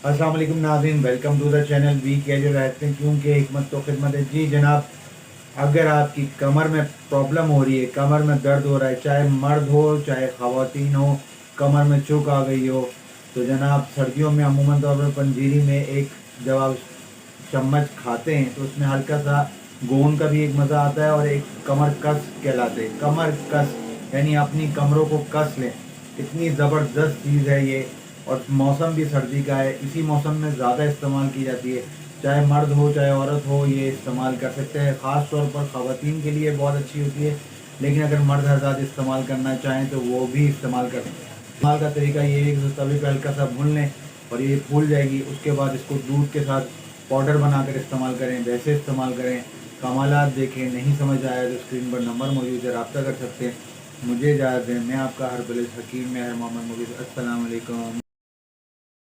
अस्सलाम वालेकुम नाज़रीन, welcome to the channel we casual रहते हैं क्योंकि हिकमत तो खिदमत है। जी जनाब, अगर आपकी कमर में प्रॉब्लम हो रही है, कमर में दर्द हो रहा है, चाहे मर्द हो चाहे ख़वातीन हो, कमर में चुक आ गई हो, तो जनाब सर्दियों में अमूमन तौर पर पंजीरी में एक जब आप चम्मच खाते हैं तो उसमें हल्का सा गोंद का भी एक मज़ा आता है और एक कमर कस कहलाते हैं। कमर कस यानी अपनी कमरों को कस लें, इतनी ज़बरदस्त चीज़ है ये। और मौसम भी सर्दी का है, इसी मौसम में ज़्यादा इस्तेमाल की जाती है। चाहे मर्द हो चाहे औरत हो, ये इस्तेमाल कर सकते हैं। ख़ास तौर पर ख़वातीन के लिए बहुत अच्छी होती है, लेकिन अगर मर्द हज़रात इस्तेमाल करना चाहें तो वो भी इस्तेमाल कर सकते हैं। इस्तेमाल का तरीका ये है कि तवे पे हल्का सा भून लें और ये फूल जाएगी। उसके बाद इसको दूध के साथ पाउडर बनाकर इस्तेमाल करें, वैसे इस्तेमाल करें। कमालात देखें। नहीं समझ आया तो स्क्रीन पर नंबर मौजूद है, रब्ता कर सकते हैं। मुझे इजाज़त दें। मैं आपका हरबलिस्ट हकीम मेहर मोहम्मद मुबीद। अस्सलाम वालेकुम।